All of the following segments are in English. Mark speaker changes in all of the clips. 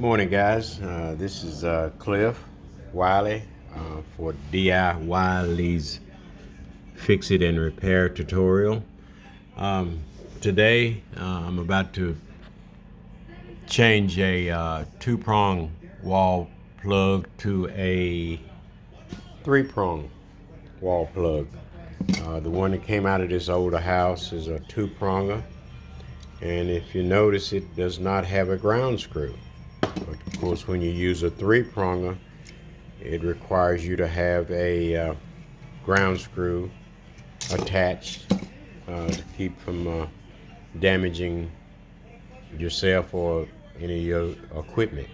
Speaker 1: Morning, guys. This is Cliff Wiley for DIY Wiley's Fix It and Repair tutorial. Today, I'm about to change a two-prong wall plug to a three-prong wall plug. The one that came out of this older house is a two-pronger, and if you notice, it does not have a ground screw. But of course, when you use a three-pronger, it requires you to have a ground screw attached to keep from damaging yourself or any of your equipment.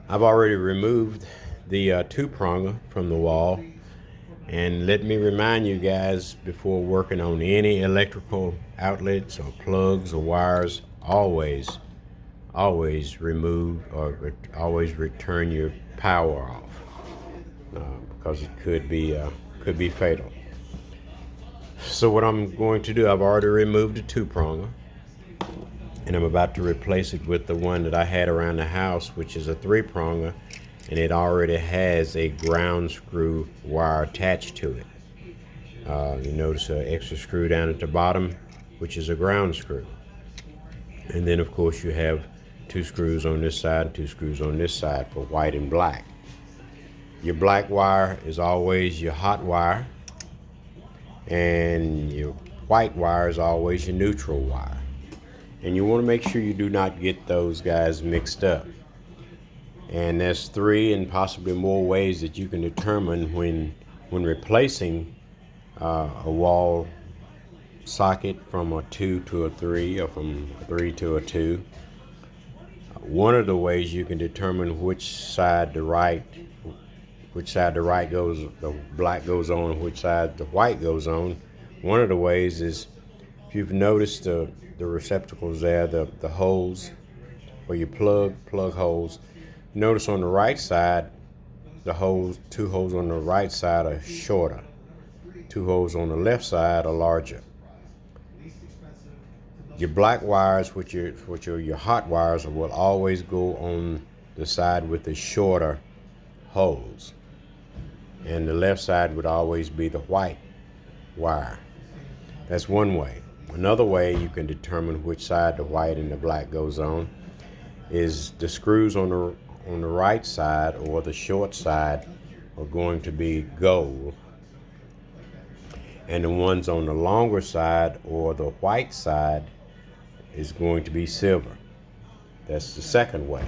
Speaker 1: I've already removed the two-pronger from the wall, and let me remind you guys, before working on any electrical outlets or plugs or wires, always remove or always return your power off, because it could be fatal. So what I'm going to do, I've already removed the two-pronger, and I'm about to replace it with the one that I had around the house, which is a three-pronger, and it already has a ground screw wire attached to it. You notice an extra screw down at the bottom, which is a ground screw. And then of course you have two screws on this side, two screws on this side for white and black. Your black wire is always your hot wire, and your white wire is always your neutral wire. And you want to make sure you do not get those guys mixed up. And there's 3 and possibly more ways that you can determine when replacing a wall socket from a 2 to a 3 or from a 3 to a 2. One of the ways you can determine which side the right goes, the black goes on, which side the white goes on. One of the ways is, if you've noticed the receptacles there, the holes for your plug holes. Notice on the right side, two holes on the right side are shorter. 2 holes on the left side are larger. Your black wires, which are your hot wires, will always go on the side with the shorter holes. And the left side would always be the white wire. That's one way. Another way you can determine which side the white and the black goes on is the screws on the right side or the short side are going to be gold, and the ones on the longer side or the white side is going to be silver. That's the second way.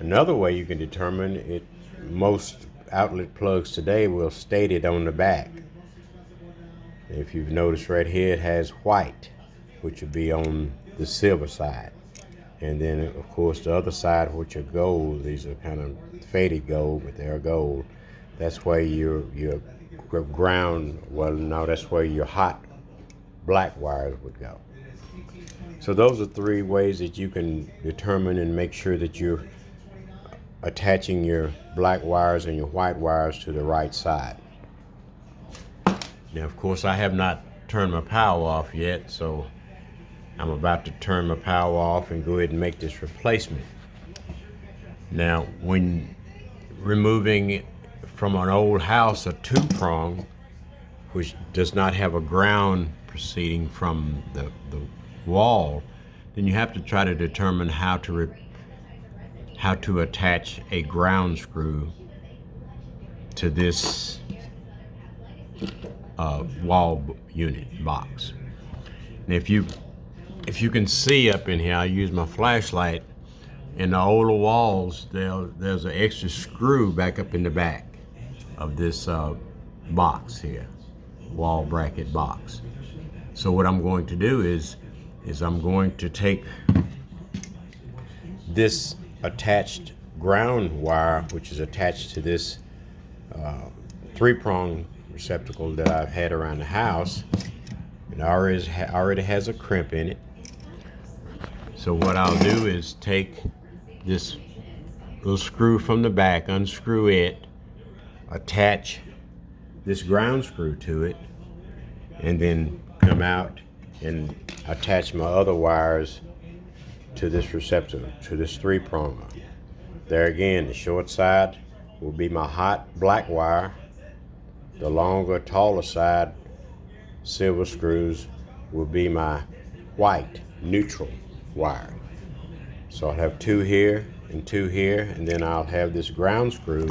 Speaker 1: Another way you can determine it, most outlet plugs today will state it on the back. If you've noticed right here, it has white, which would be on the silver side. And then of course the other side, which are gold, these are kind of faded gold, but they're gold. That's where your ground, well, no, that's where your hot black wires would go. So those are 3 ways that you can determine and make sure that you're attaching your black wires and your white wires to the right side. Now, of course, I have not turned my power off yet, so I'm about to turn my power off and go ahead and make this replacement. Now, when removing from an old house a two-prong, which does not have a ground proceeding from the wall, then you have to try to determine how to attach a ground screw to this wall unit box. And if you can see up in here, I use my flashlight. In the older walls, there's an extra screw back up in the back of this box here, wall bracket box. So what I'm going to do is I'm going to take this attached ground wire, which is attached to this 3-prong receptacle that I've had around the house, and already has a crimp in it. So what I'll do is take this little screw from the back, unscrew it, attach this ground screw to it, and then come out and attach my other wires to this receptacle, to this 3-pronger. There again, the short side will be my hot black wire. The longer, taller side, silver screws, will be my white, neutral wire. So I'll have 2 here and 2 here, and then I'll have this ground screw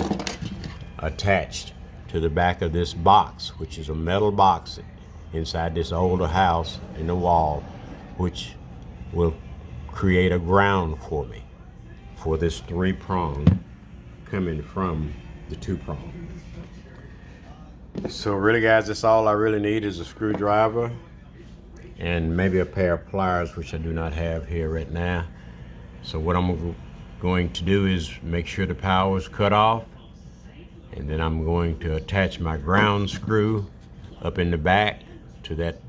Speaker 1: attached to the back of this box, which is a metal box inside this older house in the wall, which will create a ground for me for this 3-prong coming from the 2-prong. So really guys, that's all I really need is a screwdriver and maybe a pair of pliers, which I do not have here right now. So what I'm going to do is make sure the power is cut off, and then I'm going to attach my ground screw up in the back to that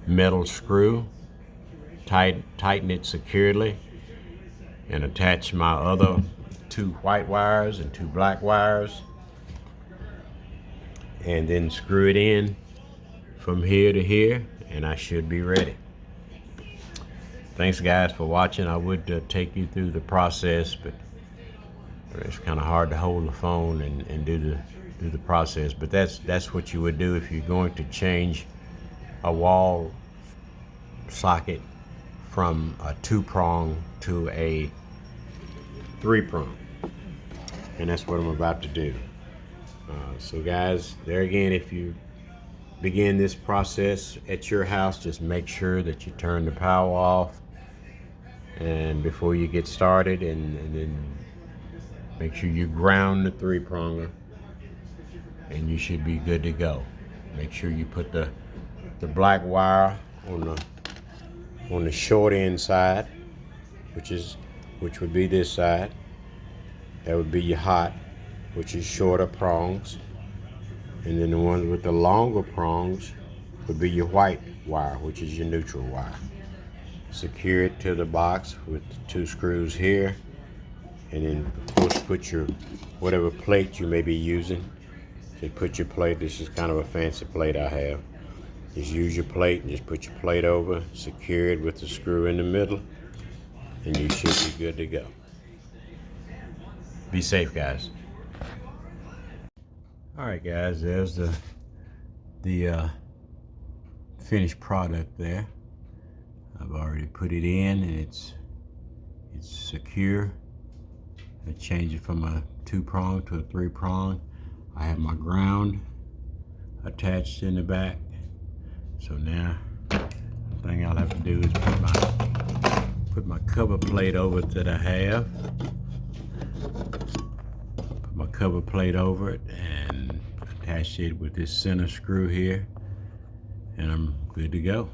Speaker 1: metal screw, tighten it securely, and attach my other 2 white wires and 2 black wires, and then screw it in from here to here, and I should be ready. Thanks guys for watching. I would take you through the process, but it's kind of hard to hold the phone and do the process. But that's what you would do if you're going to change a wall socket from a 2-prong to a 3-prong, and that's what I'm about to do. So guys, there again, if you begin this process at your house, just make sure that you turn the power off and before you get started, and then make sure you ground the 3-pronger, and you should be good to go. Make sure you put the black wire on the short end side, which would be this side. That would be your hot, which is shorter prongs, and then the ones with the longer prongs would be your white wire, which is your neutral wire. Secure it to the box with the 2 screws here, and then of course put your whatever plate you may be using. Just put your plate. This is kind of a fancy plate I have. Just use your plate and just put your plate over, secure it with the screw in the middle, and you should be good to go. Be safe guys. Alright guys, there's the finished product there. I've already put it in, and it's secure. I changed it from a 2-prong to a 3-prong. I have my ground attached in the back. So now the thing I'll have to do is put my cover plate over it that I have. Put my cover plate over it and attach it with this center screw here, and I'm good to go.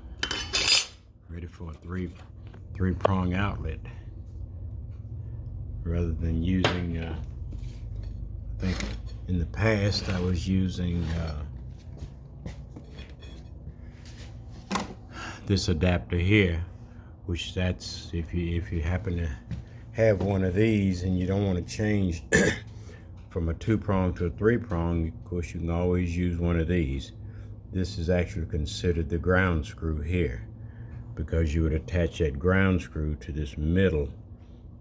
Speaker 1: Ready for a 3-prong outlet. Rather than using, I think in the past I was using this adapter here, which that's if you happen to have one of these and you don't want to change from a 2-prong to a 3-prong, of course you can always use one of these. This is actually considered the ground screw here, because you would attach that ground screw to this middle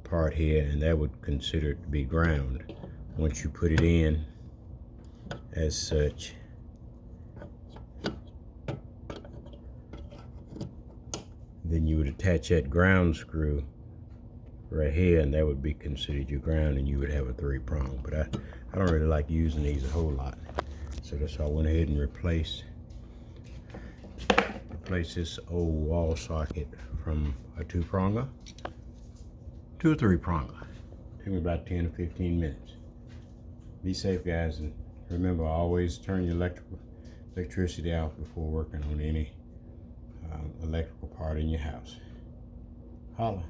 Speaker 1: part here, and that would consider it to be ground once you put it in as such. Then you would attach that ground screw right here, and that would be considered your ground, and you would have a 3-prong. But I don't really like using these a whole lot, so that's why I went ahead and replaced this old wall socket from a 2-pronger to a 3-pronger. Took me about 10 to 15 minutes. Be safe guys, and remember, always turn your electricity out before working on any electrical part in your house. Holla.